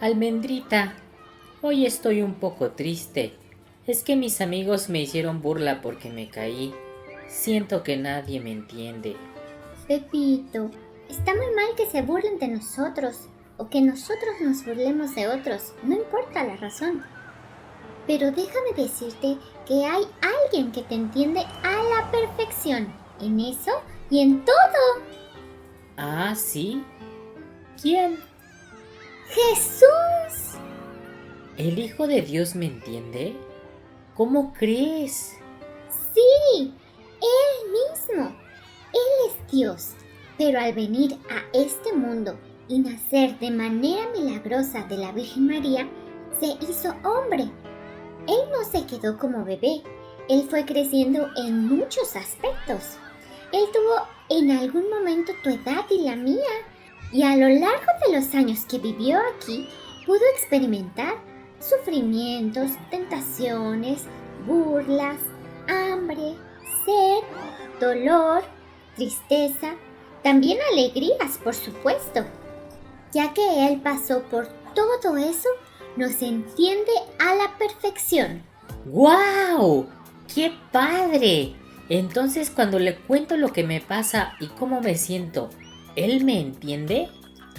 Almendrita, hoy estoy un poco triste. Es que mis amigos me hicieron burla porque me caí. Siento que nadie me entiende. Pepito, está muy mal que se burlen de nosotros o que nosotros nos burlemos de otros, no importa la razón. Pero déjame decirte que hay alguien que te entiende a la perfección, en eso y en todo. Ah, ¿sí? ¿Quién? ¡Jesús! ¿El Hijo de Dios me entiende? ¿Cómo crees? Sí, Él mismo. Él es Dios, pero al venir a este mundo y nacer de manera milagrosa de la Virgen María, se hizo hombre. Él no se quedó como bebé, él fue creciendo en muchos aspectos. Él tuvo en algún momento tu edad y la mía, y a lo largo de los años que vivió aquí, pudo experimentar sufrimientos, tentaciones, burlas, hambre, sed, dolor, tristeza, también alegrías, por supuesto. Ya que Él pasó por todo eso, nos entiende a la perfección. ¡Guau! ¡Qué padre! Entonces, cuando le cuento lo que me pasa y cómo me siento, ¿él me entiende?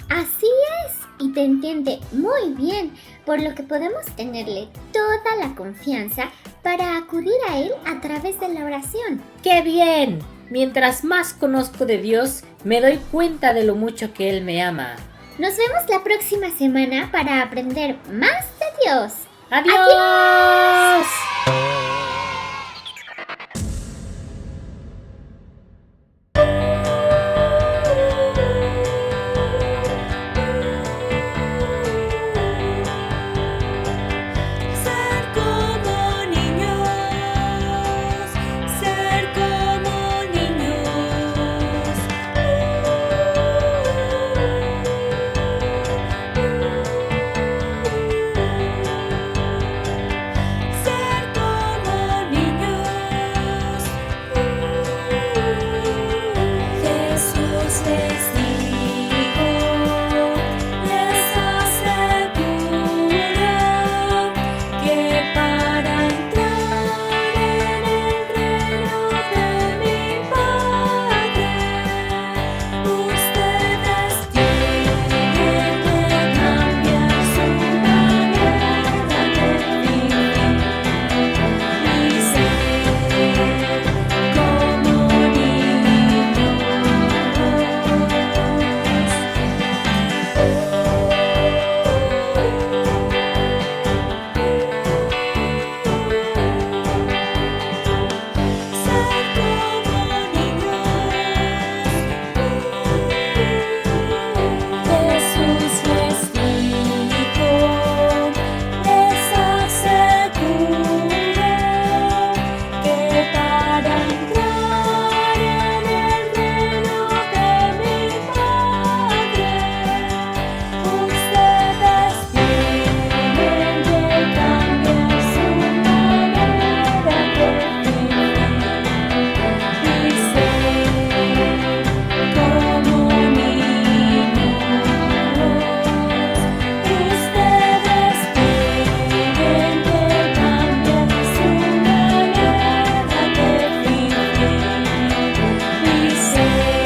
Así es, y te entiende muy bien, por lo que podemos tenerle toda la confianza para acudir a Él a través de la oración. ¡Qué bien! Mientras más conozco de Dios, me doy cuenta de lo mucho que Él me ama. Nos vemos la próxima semana para aprender más de Dios. ¡Adiós! Ser como niños, ser como niños. Ser como niños. Jesús les dijo, les aseguro que para entrar en el reino de mi Padre, ustedes tienen que cambiar su manera de vivir y ser como niños. Ser como niños. Jesús les dijo, les aseguro que para entrar en el reino de mi Padre, ustedes tienen que cambiar su manera de vivir y ser como niños. Ustedes tienen que cambiar su manera de vivir y ser como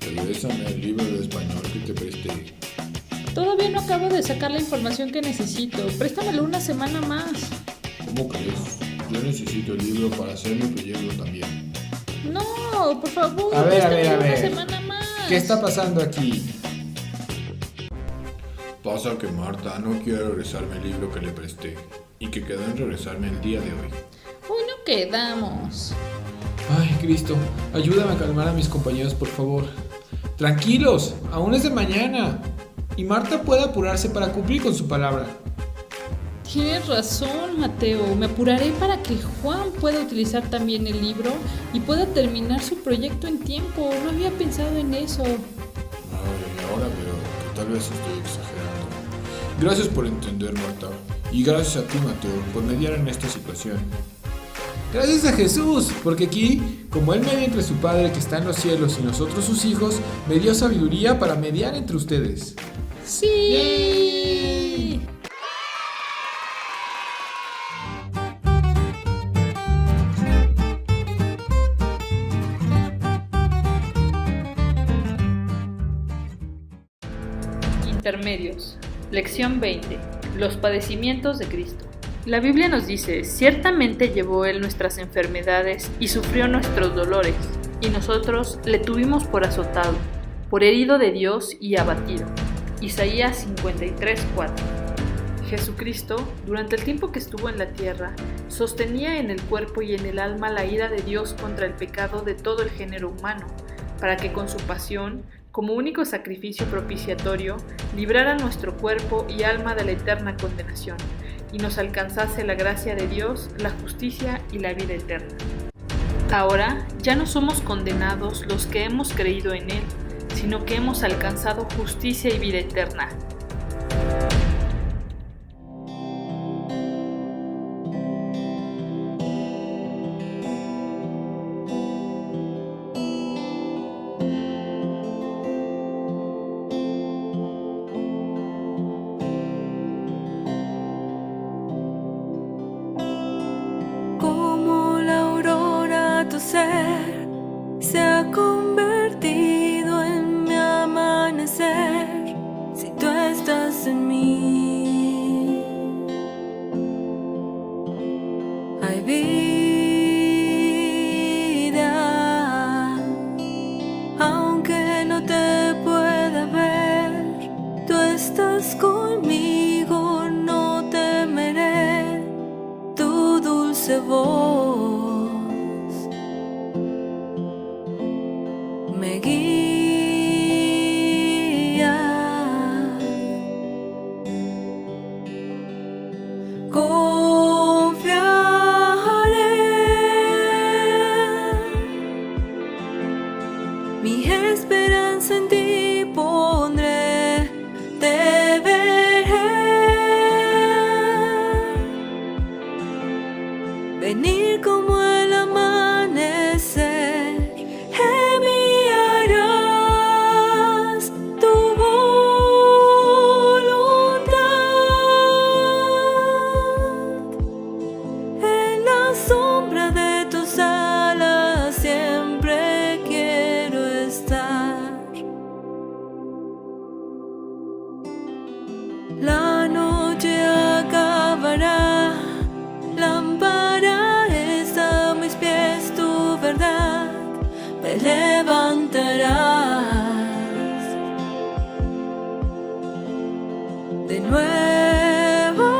Regrésame el libro de español que te presté. Todavía no acabo de sacar la información que necesito. Préstamelo una semana más. ¿Cómo crees? Yo necesito el libro para hacer mi proyecto también. No, por favor, A ver, préstamelo a ver. una semana más. ¿Qué está pasando aquí? Pasa que Marta no quiere regresarme el libro que le presté y que quedó en regresarme el día de hoy. Hoy no quedamos. Ay, Cristo, ayúdame a calmar a mis compañeros, por favor. Tranquilos, aún es de mañana. Y Marta puede apurarse para cumplir con su palabra. Tienes razón, Mateo. Me apuraré para que Juan pueda utilizar también el libro y pueda terminar su proyecto en tiempo. No había pensado en eso. Ay, ahora veo que tal vez estoy exagerando. Gracias por entender, Marta. Y gracias a ti, Mateo, por mediar en esta situación. Gracias a Jesús, porque aquí, como Él media entre su Padre que está en los cielos y nosotros sus hijos, me dio sabiduría para mediar entre ustedes. ¡Sí! Intermedios. Lección 20. Los padecimientos de Cristo. La Biblia nos dice, ciertamente llevó Él nuestras enfermedades y sufrió nuestros dolores, y nosotros le tuvimos por azotado, por herido de Dios y abatido. Isaías 53:4. Jesucristo, durante el tiempo que estuvo en la tierra, sostenía en el cuerpo y en el alma la ira de Dios contra el pecado de todo el género humano, para que con su pasión, como único sacrificio propiciatorio, librara nuestro cuerpo y alma de la eterna condenación, y nos alcanzase la gracia de Dios, la justicia y la vida eterna. Ahora ya no somos condenados los que hemos creído en Él, sino que hemos alcanzado justicia y vida eterna. Como la aurora tu ser se ha convertido en mi amanecer, si tú estás en mí, hay vida, aunque no te pueda ver, tú estás conmigo, no temeré tu dulce voz me guía. Confiaré, mi esperanza en ti pondré, te veré venir como el amanecer, enviarás tu voluntad, en la sombra de tus alas siempre quiero estar. La noche acabará, lámpara es a mis pies tu verdad, me levantarás de nuevo,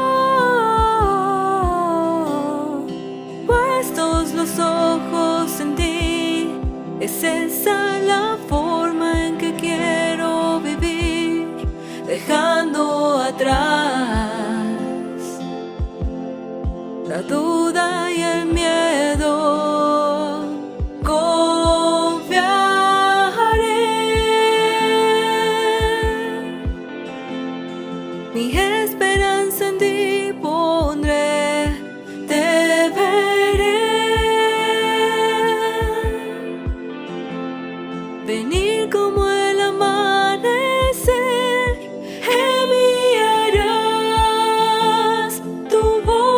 puestos los ojos en ti, es esa la forma en que quiero vivir, dejando atrás la duda y el miedo. Confiaré, mi esperanza en ti pondré, te veré venir como el amanecer, enviarás tu voluntad,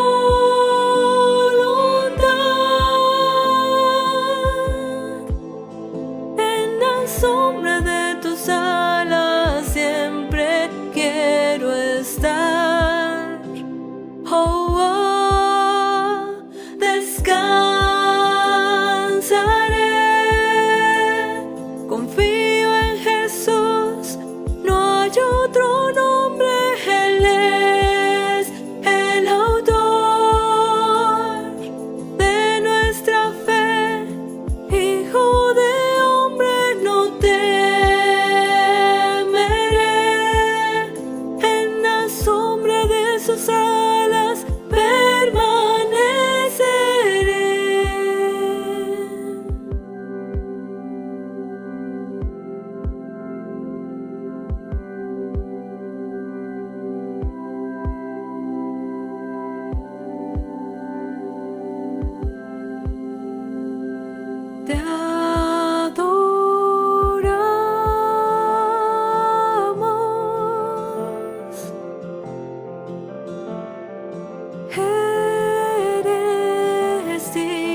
te adoramos. Eres digno,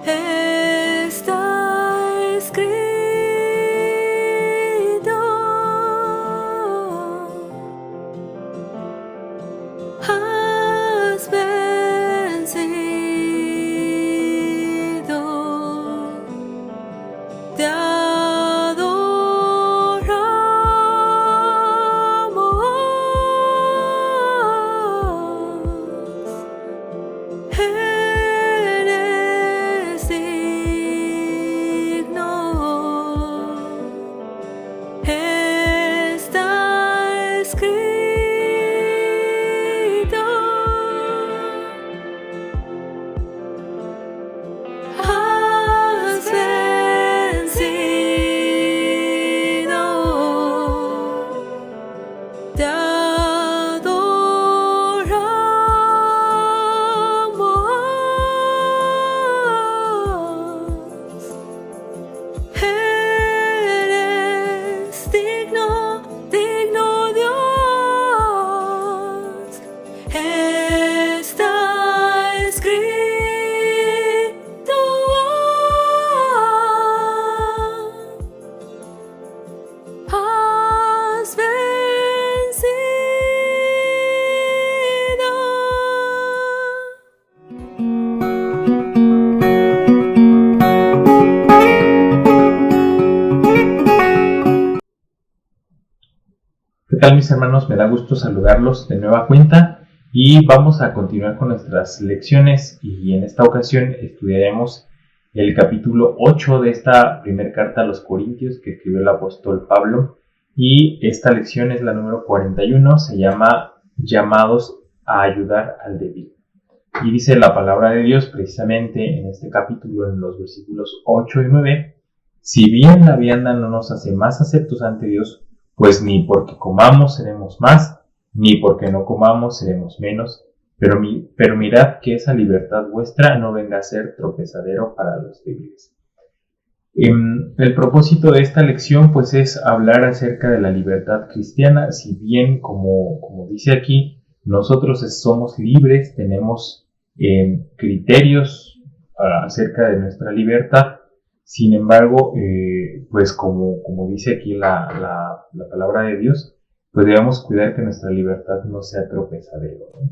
está escrito. Has vencido, te adoramos. Eres digno, está escrito. Has vencido, te adoramos. Eres digno, digno Dios. Está escrito. Has vencido. ¿Qué tal, mis hermanos? Me da gusto saludarlos de nueva cuenta y vamos a continuar con nuestras lecciones, y en esta ocasión estudiaremos el capítulo 8 de esta primera carta a los Corintios que escribió el apóstol Pablo, y esta lección es la número 41, se llama Llamados a ayudar al débil. Y dice la palabra de Dios precisamente en este capítulo, en los versículos 8 y 9: si bien la vianda no nos hace más aceptos ante Dios, pues ni porque comamos seremos más, ni porque no comamos seremos menos, pero mirad que esa libertad vuestra no venga a ser tropezadero para los débiles. El propósito de esta lección pues es hablar acerca de la libertad cristiana. Si bien, como dice aquí, nosotros somos libres, tenemos criterios acerca de nuestra libertad. Sin embargo, pues como dice aquí la palabra de Dios, pues debemos cuidar que nuestra libertad no sea tropezadero, ¿no?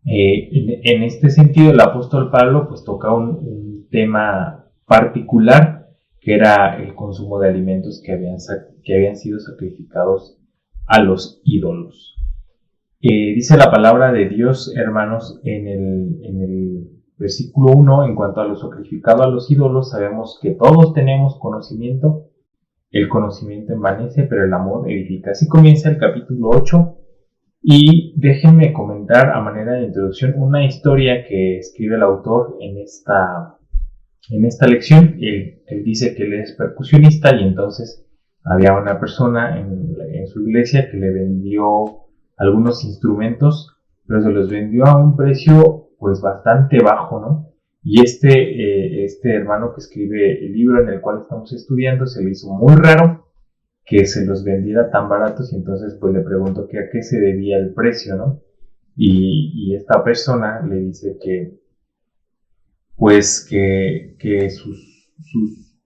En este sentido, el apóstol Pablo pues toca un tema particular, que era el consumo de alimentos que habían sido sacrificados a los ídolos. Dice la palabra de Dios, hermanos, en el versículo 1, en cuanto a lo sacrificado a los ídolos, sabemos que todos tenemos conocimiento. El conocimiento envanece, pero el amor edifica. Así comienza el capítulo 8. Y déjenme comentar a manera de introducción una historia que escribe el autor en esta lección. Él dice que él es percusionista, y entonces había una persona en su iglesia que le vendió algunos instrumentos, pero se los vendió a un precio pues bastante bajo, ¿no? Y este hermano que escribe el libro en el cual estamos estudiando se le hizo muy raro que se los vendiera tan baratos, y entonces pues le preguntó a qué se debía el precio, ¿no? Y esta persona le dice que pues que sus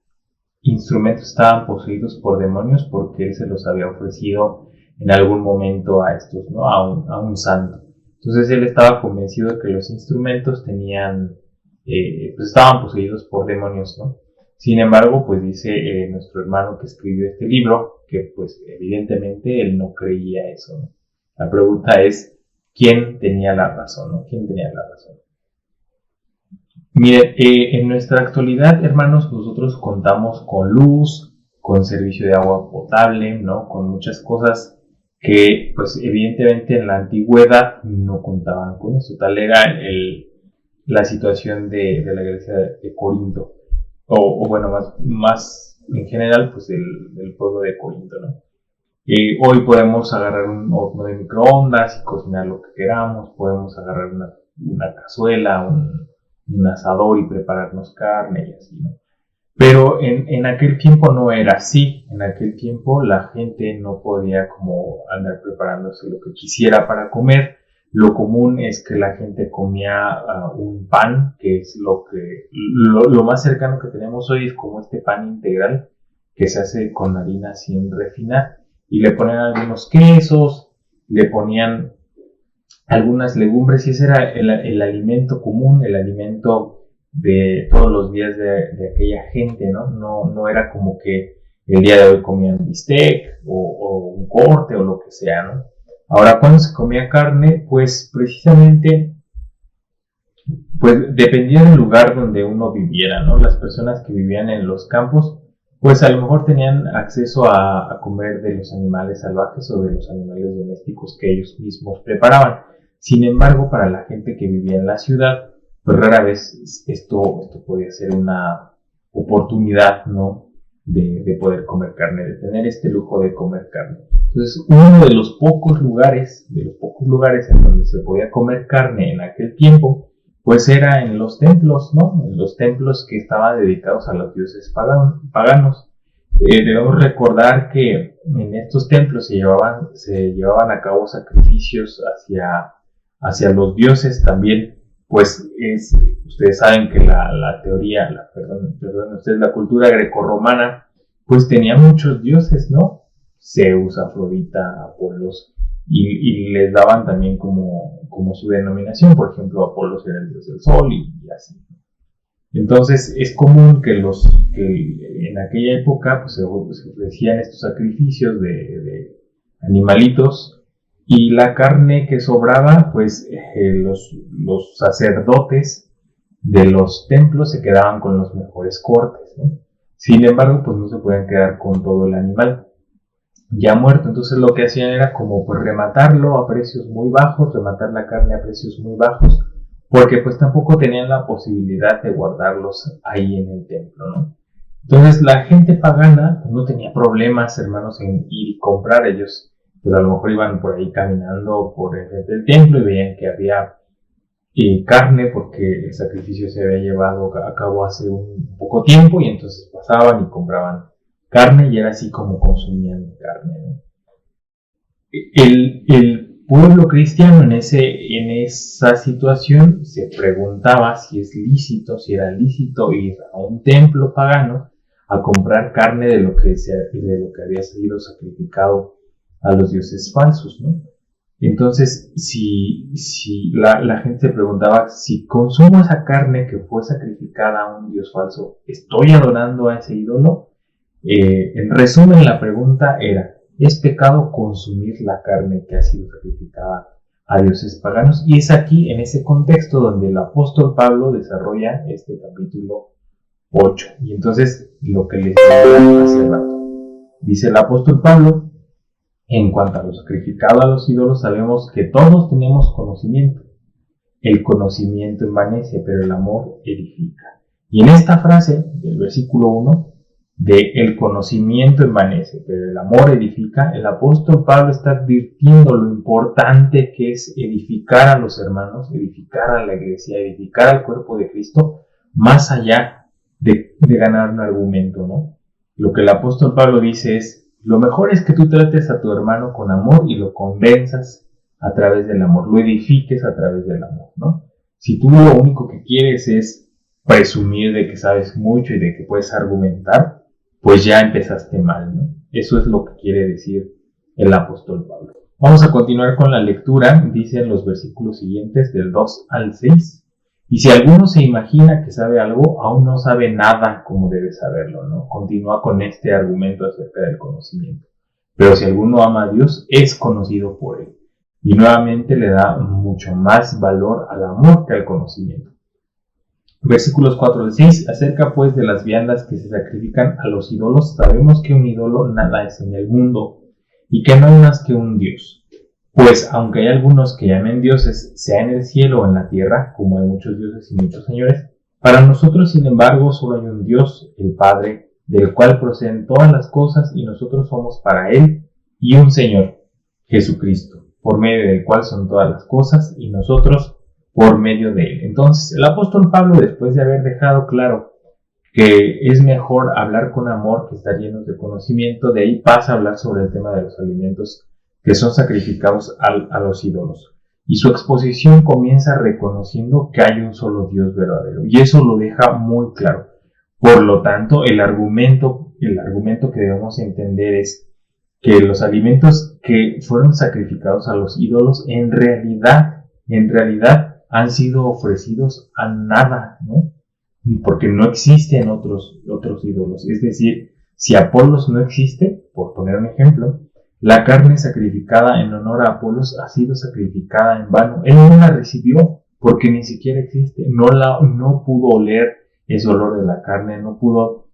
instrumentos estaban poseídos por demonios, porque él se los había ofrecido en algún momento a estos, ¿no? A un santo. Entonces él estaba convencido de que los instrumentos pues estaban poseídos por demonios, ¿no? Sin embargo, pues dice nuestro hermano que escribió este libro que pues evidentemente él no creía eso, ¿no? La pregunta es, ¿quién tenía la razón, ¿no? ¿Quién tenía la razón? Miren, en nuestra actualidad, hermanos, nosotros contamos con luz, con servicio de agua potable, ¿no? Con muchas cosas que pues evidentemente en la antigüedad no contaban con eso. Tal era la situación de la iglesia de Corinto, o bueno, más en general, pues del pueblo de Corinto, ¿no? Hoy podemos agarrar un horno de microondas y cocinar lo que queramos, podemos agarrar una cazuela, un asador y prepararnos carne y así, ¿no? Pero en aquel tiempo no era así. En aquel tiempo la gente no podía como andar preparándose lo que quisiera para comer. Lo común es que la gente comía un pan, que es lo más cercano que tenemos hoy, es como este pan integral que se hace con harina sin refinar, y le ponían algunos quesos, le ponían algunas legumbres, y ese era el alimento común, el alimento de todos los días de aquella gente, ¿no? No era como que el día de hoy comían bistec o un corte o lo que sea, ¿no? Ahora, cuando se comía carne, pues precisamente pues dependía del lugar donde uno viviera, ¿no? Las personas que vivían en los campos, pues a lo mejor tenían acceso a comer de los animales salvajes o de los animales domésticos que ellos mismos preparaban. Sin embargo, para la gente que vivía en la ciudad, pues rara vez esto podía ser una oportunidad, ¿no? De poder comer carne, de tener este lujo de comer carne. Entonces, uno de los pocos lugares en donde se podía comer carne en aquel tiempo, pues era en los templos, ¿no? En los templos que estaban dedicados a los dioses paganos. Debemos recordar que en estos templos se llevaban a cabo sacrificios hacia los dioses también. Pues ustedes saben que la cultura grecorromana, pues tenía muchos dioses, ¿no? Zeus, Afrodita, Apolos, y les daban también como su denominación. Por ejemplo, Apolos era el dios del sol y así. Entonces es común que en aquella época pues, se ofrecían estos sacrificios de animalitos, y la carne que sobraba, pues los sacerdotes de los templos se quedaban con los mejores cortes, ¿no? Sin embargo, pues no se podían quedar con todo el animal ya muerto. Entonces lo que hacían era como pues rematarlo a precios muy bajos, rematar la carne a precios muy bajos, porque pues tampoco tenían la posibilidad de guardarlos ahí en el templo, ¿no? Entonces la gente pagana pues, no tenía problemas, hermanos, en ir y comprar. Ellos pues a lo mejor iban por ahí caminando por el frente del templo y veían que había carne porque el sacrificio se había llevado a cabo hace un poco tiempo, y entonces pasaban y compraban carne, y era así como consumían carne, ¿no? El pueblo cristiano en esa situación se preguntaba si era lícito ir a un templo pagano a comprar carne de lo que había sido sacrificado a los dioses falsos, ¿no? Entonces, si la gente se preguntaba, si consumo esa carne que fue sacrificada a un dios falso, ¿estoy adorando a ese ídolo? En resumen, la pregunta era, ¿es pecado consumir la carne que ha sido sacrificada a dioses paganos? Y es aquí, en ese contexto, donde el apóstol Pablo desarrolla este capítulo 8. Y entonces, lo que les decía hace rato, dice el apóstol Pablo: en cuanto a lo sacrificado a los ídolos, sabemos que todos tenemos conocimiento. El conocimiento envanece, pero el amor edifica. Y en esta frase del versículo 1, de el conocimiento envanece, pero el amor edifica, el apóstol Pablo está advirtiendo lo importante que es edificar a los hermanos, edificar a la iglesia, edificar al cuerpo de Cristo, más allá de ganar un argumento, ¿no? Lo que el apóstol Pablo dice es: lo mejor es que tú trates a tu hermano con amor y lo convenzas a través del amor, lo edifiques a través del amor, ¿no? Si tú lo único que quieres es presumir de que sabes mucho y de que puedes argumentar, pues ya empezaste mal, ¿no? Eso es lo que quiere decir el apóstol Pablo. Vamos a continuar con la lectura. Dicen los versículos siguientes del 2 al 6. Y si alguno se imagina que sabe algo, aún no sabe nada como debe saberlo, ¿no? Continúa con este argumento acerca del conocimiento. Pero si alguno ama a Dios, es conocido por él. Y nuevamente le da mucho más valor al amor que al conocimiento. Versículos 4 al 6. Acerca pues de las viandas que se sacrifican a los ídolos, sabemos que un ídolo nada es en el mundo, y que no hay más que un Dios. Pues aunque hay algunos que llamen dioses, sea en el cielo o en la tierra, como hay muchos dioses y muchos señores, para nosotros, sin embargo, solo hay un Dios, el Padre, del cual proceden todas las cosas, y nosotros somos para Él, y un Señor, Jesucristo, por medio del cual son todas las cosas, y nosotros por medio de él. Entonces, el apóstol Pablo, después de haber dejado claro que es mejor hablar con amor que estar llenos de conocimiento, de ahí pasa a hablar sobre el tema de los alimentos que son sacrificados a los ídolos. Y su exposición comienza reconociendo que hay un solo Dios verdadero. Y eso lo deja muy claro. Por lo tanto, el argumento que debemos entender es que los alimentos que fueron sacrificados a los ídolos en realidad han sido ofrecidos a nada, ¿no? Porque no existen otros ídolos. Es decir, si Apolos no existe, por poner un ejemplo, la carne sacrificada en honor a Apolos ha sido sacrificada en vano. Él no la recibió porque ni siquiera existe. No pudo oler ese olor de la carne, no pudo,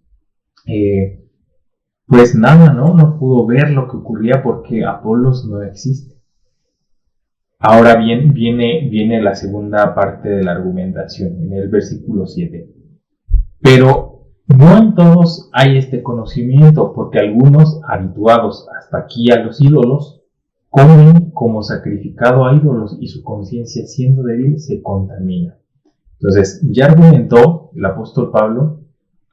pues nada, ¿no? No pudo ver lo que ocurría porque Apolos no existe. Ahora bien, viene la segunda parte de la argumentación, en el versículo 7. Pero no en todos hay este conocimiento, porque algunos, habituados hasta aquí a los ídolos, comen como sacrificado a ídolos y su conciencia, siendo débil, se contamina. Entonces, ya argumentó el apóstol Pablo,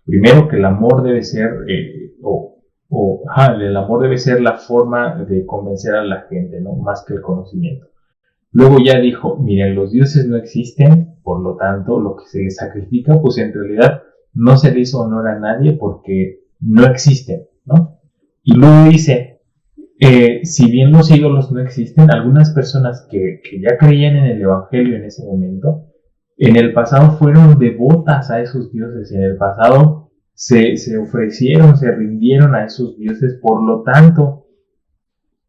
primero que el amor debe ser, el amor debe ser la forma de convencer a la gente, ¿no? Más que el conocimiento. Luego ya dijo, miren, los dioses no existen, por lo tanto, lo que se les sacrifica, pues en realidad no se le hizo honor a nadie porque no existen, ¿no? Y luego dice, si bien los ídolos no existen, algunas personas que ya creían en el evangelio en ese momento, en el pasado fueron devotas a esos dioses, en el pasado se ofrecieron, se rindieron a esos dioses, por lo tanto,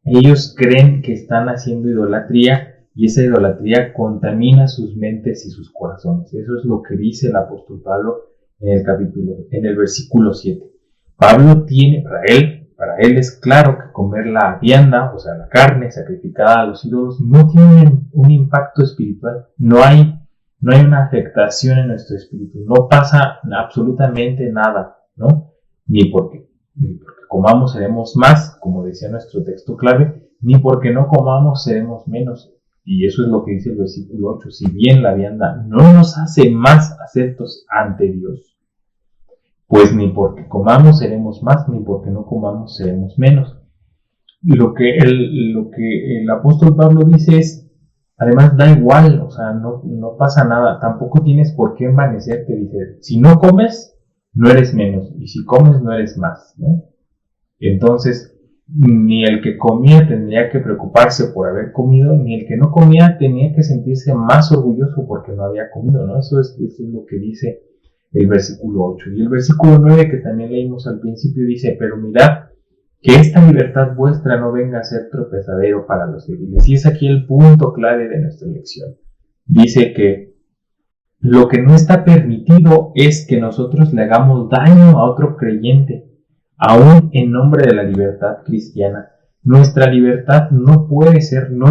ellos creen que están haciendo idolatría y esa idolatría contamina sus mentes y sus corazones. Eso es lo que dice el apóstol Pablo en el versículo 7. Pablo tiene, para él es claro que comer la vianda, o sea, la carne sacrificada a los ídolos, no tiene un impacto espiritual. No hay una afectación en nuestro espíritu. No pasa absolutamente nada, ¿no? Ni porque comamos seremos más, como decía nuestro texto clave, ni porque no comamos seremos menos. Y eso es lo que dice el versículo 8. Si bien la vianda no nos hace más aceptos ante Dios, pues ni porque comamos seremos más, ni porque no comamos seremos menos. Y lo que el apóstol Pablo dice es, además da igual, o sea, no pasa nada, tampoco tienes por qué envanecerte, dice, si no comes, no eres menos, y si comes, no eres más, ¿no? Entonces, ni el que comía tendría que preocuparse por haber comido, ni el que no comía tenía que sentirse más orgulloso porque no había comido, ¿no? Eso es lo que dice el versículo 8. Y el versículo 9, que también leímos al principio, dice, pero mirad, que esta libertad vuestra no venga a ser tropezadero para los débiles. Y es aquí el punto clave de nuestra lección. Dice que lo que no está permitido es que nosotros le hagamos daño a otro creyente, aún en nombre de la libertad cristiana. Nuestra libertad no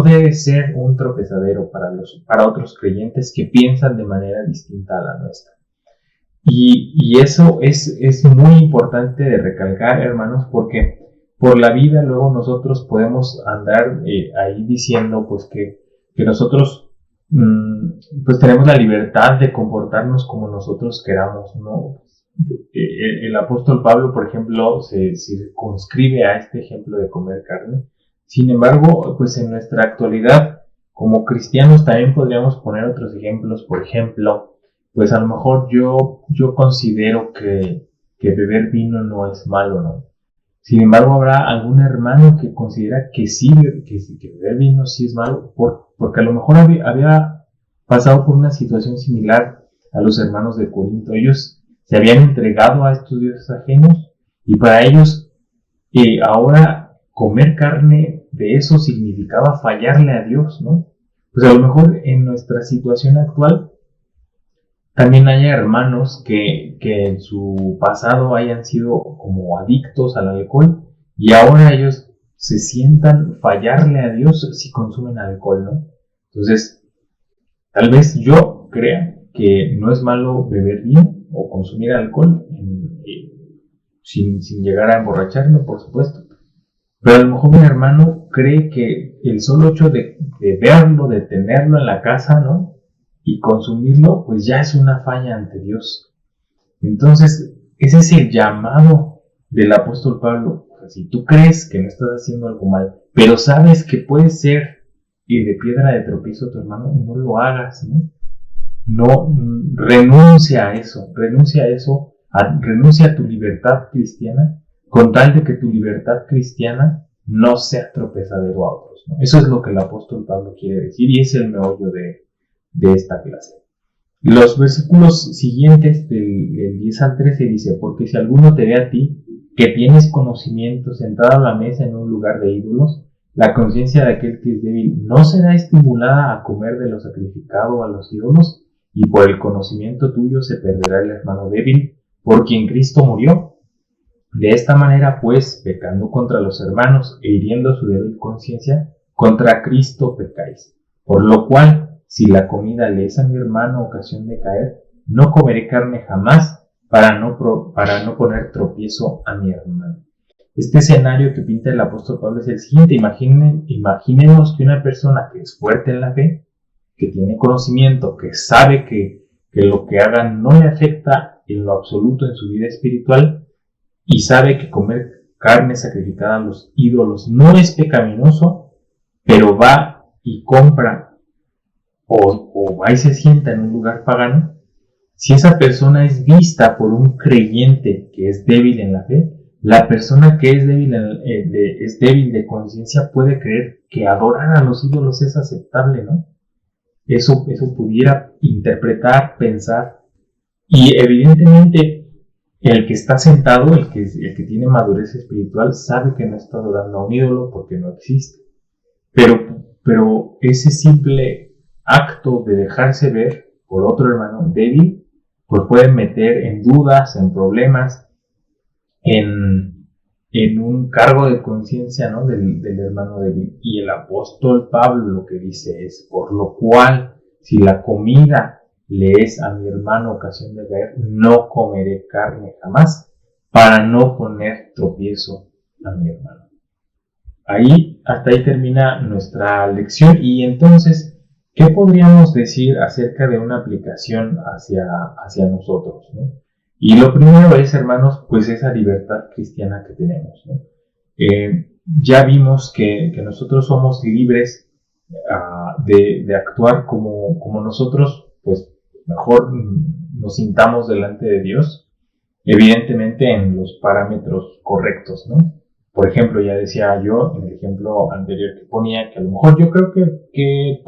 debe ser un tropezadero para otros creyentes que piensan de manera distinta a la nuestra. Y eso es muy importante de recalcar, hermanos, porque por la vida luego nosotros podemos andar ahí diciendo pues que nosotros pues tenemos la libertad de comportarnos como nosotros queramos, ¿no? El apóstol Pablo, por ejemplo, se circunscribe a este ejemplo de comer carne. Sin embargo, pues en nuestra actualidad, como cristianos, también podríamos poner otros ejemplos. Por ejemplo, pues a lo mejor yo considero que beber vino no es malo, ¿no? Sin embargo, habrá algún hermano que considera que sí, que beber vino sí es malo, porque a lo mejor había pasado por una situación similar a los hermanos de Corinto. Ellos se habían entregado a estos dioses ajenos y para ellos ahora comer carne de eso significaba fallarle a Dios, ¿no? Pues a lo mejor en nuestra situación actual también hay hermanos que en su pasado hayan sido como adictos al alcohol y ahora ellos se sientan fallarle a Dios si consumen alcohol, ¿no? Entonces, tal vez yo crea que no es malo beber vino o consumir alcohol sin llegar a emborracharme, por supuesto. Pero a lo mejor mi hermano cree que el solo hecho de verlo, de tenerlo en la casa, ¿no? y consumirlo, pues ya es una falla ante Dios. Entonces, ese es el llamado del apóstol Pablo. O sea, si tú crees que no estás haciendo algo mal, pero sabes que puede ser de piedra de tropiezo a tu hermano, no lo hagas, ¿no? No, renuncia a eso, renuncia a tu libertad cristiana, con tal de que tu libertad cristiana no sea tropezadero a otros, ¿no? Eso es lo que el apóstol Pablo quiere decir, y es el meollo de esta clase. Los versículos siguientes del 10 al 13 dice: porque si alguno te ve a ti, que tienes conocimiento, sentado a la mesa en un lugar de ídolos, la conciencia de aquel que es débil no será estimulada a comer de lo sacrificado a los ídolos, y por el conocimiento tuyo se perderá el hermano débil, por quien Cristo murió. De esta manera, pues, pecando contra los hermanos e hiriendo su débil conciencia, contra Cristo pecáis. Por lo cual, si la comida le es a mi hermano ocasión de caer, no comeré carne jamás, para no poner tropiezo a mi hermano. Este escenario que pinta el apóstol Pablo es el siguiente: imaginemos que una persona que es fuerte en la fe, que tiene conocimiento, que sabe que lo que haga no le afecta en lo absoluto en su vida espiritual, y sabe que comer carne sacrificada a los ídolos no es pecaminoso, pero va y compra o va y se sienta en un lugar pagano. Si esa persona es vista por un creyente que es débil en la fe, la persona que es débil de conciencia puede creer que adorar a los ídolos es aceptable, ¿no? Eso pudiera interpretar, pensar, y evidentemente el que está sentado, el que tiene madurez espiritual, sabe que no está adorando a un ídolo porque no existe. Pero ese simple acto de dejarse ver por otro hermano débil, pues puede meter en dudas, en problemas, en un cargo de conciencia, ¿no? del hermano débil. Y el apóstol Pablo lo que dice es: por lo cual, si la comida le es a mi hermano ocasión de caer, no comeré carne jamás, para no poner tropiezo a mi hermano. Hasta ahí termina nuestra lección. Y entonces, ¿qué podríamos decir acerca de una aplicación hacia nosotros, ¿no? Y lo primero es, hermanos, pues esa libertad cristiana que tenemos, ¿no? Ya vimos que nosotros somos libres de actuar como nosotros, pues mejor nos sintamos delante de Dios, evidentemente en los parámetros correctos, ¿no? Por ejemplo, ya decía yo en el ejemplo anterior que ponía que a lo mejor yo creo que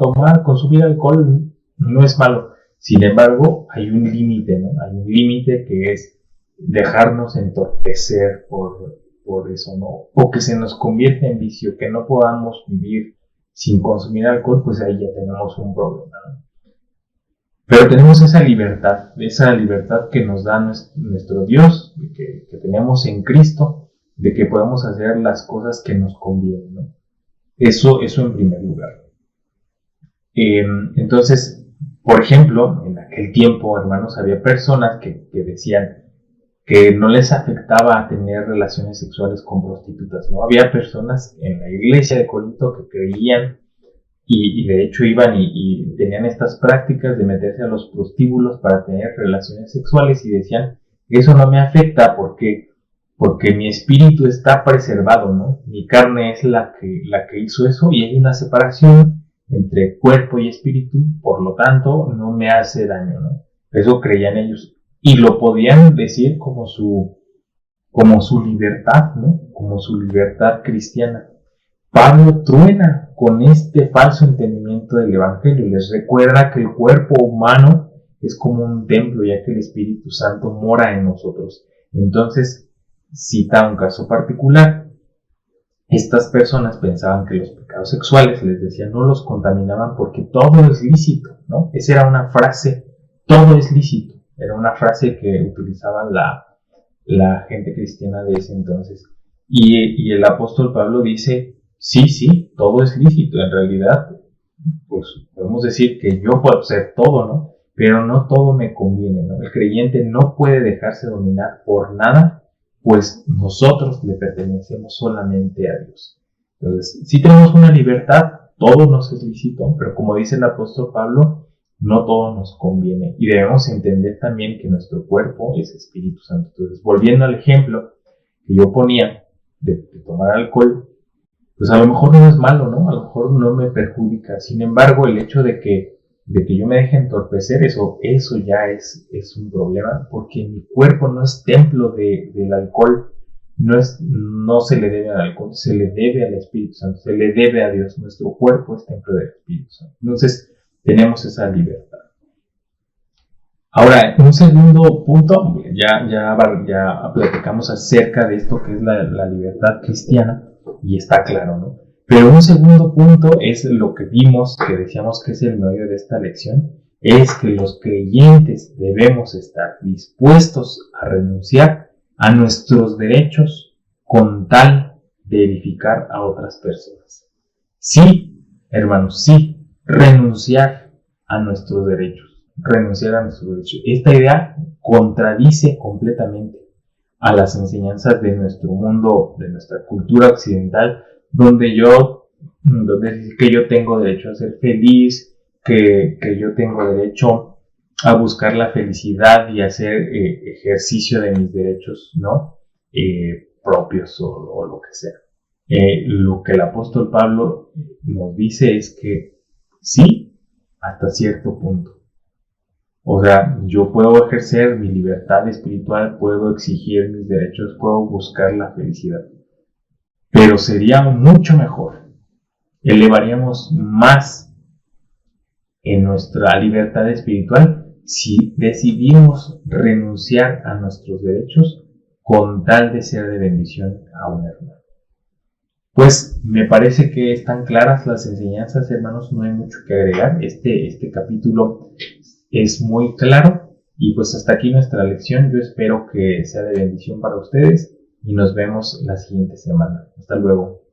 consumir alcohol no es malo. Sin embargo, hay un límite, ¿no? Hay un límite que es dejarnos entorpecer por eso, ¿no? O que se nos convierte en vicio, que no podamos vivir sin consumir alcohol, pues ahí ya tenemos un problema, ¿no? Pero tenemos esa libertad que nos da nuestro Dios, que tenemos en Cristo, de que podemos hacer las cosas que nos convienen, ¿no? Eso en primer lugar. Entonces, por ejemplo, en aquel tiempo, hermanos, había personas que decían que no les afectaba tener relaciones sexuales con prostitutas, ¿no? Había personas en la iglesia de Corinto que creían y de hecho iban y tenían estas prácticas de meterse a los prostíbulos para tener relaciones sexuales, y decían: eso no me afecta porque mi espíritu está preservado, ¿no? Mi carne es la que hizo eso, y hay una separación entre cuerpo y espíritu, por lo tanto no me hace daño, ¿no? Eso creían ellos, y lo podían decir como su libertad, ¿no? Como su libertad cristiana. Pablo truena con este falso entendimiento del evangelio y les recuerda que el cuerpo humano es como un templo, ya que el Espíritu Santo mora en nosotros. Entonces cita un caso particular. Estas personas pensaban que los pecados sexuales, les decía, no los contaminaban porque todo es lícito, ¿no? Esa era una frase: todo es lícito. Era una frase que utilizaban la gente cristiana de ese entonces. Y el apóstol Pablo dice: sí, todo es lícito. En realidad, pues podemos decir que yo puedo hacer todo, ¿no? Pero no todo me conviene, ¿no? El creyente no puede dejarse dominar por nada, pues nosotros le pertenecemos solamente a Dios. Entonces, si tenemos una libertad, todo nos es lícito, pero como dice el apóstol Pablo, no todo nos conviene y debemos entender también que nuestro cuerpo es Espíritu Santo. Entonces, volviendo al ejemplo que yo ponía de tomar alcohol, pues a lo mejor no es malo, ¿no? A lo mejor no me perjudica. Sin embargo, el hecho de que yo me deje entorpecer, eso ya es un problema, porque mi cuerpo no es templo del alcohol, no se le debe al alcohol, se le debe al Espíritu Santo, se le debe a Dios. Nuestro cuerpo es templo del Espíritu Santo. Entonces, tenemos esa libertad. Ahora, un segundo punto, ya platicamos acerca de esto que es la libertad cristiana, y está claro, ¿no? Pero un segundo punto es lo que vimos, que decíamos que es el meollo de esta lección, es que los creyentes debemos estar dispuestos a renunciar a nuestros derechos con tal de edificar a otras personas. Sí, hermanos, sí, renunciar a nuestros derechos. Esta idea contradice completamente a las enseñanzas de nuestro mundo, de nuestra cultura occidental, donde dice que yo tengo derecho a ser feliz, que yo tengo derecho a buscar la felicidad y hacer ejercicio de mis derechos, ¿no? Propios o lo que sea. Lo que el apóstol Pablo nos dice es que sí, hasta cierto punto. O sea, yo puedo ejercer mi libertad espiritual, puedo exigir mis derechos, puedo buscar la felicidad. Pero sería mucho mejor, elevaríamos más en nuestra libertad espiritual si decidimos renunciar a nuestros derechos con tal de ser de bendición a un hermano. Pues me parece que están claras las enseñanzas, hermanos, no hay mucho que agregar. Este capítulo es muy claro y pues hasta aquí nuestra lección. Yo espero que sea de bendición para ustedes y nos vemos la siguiente semana. Hasta luego.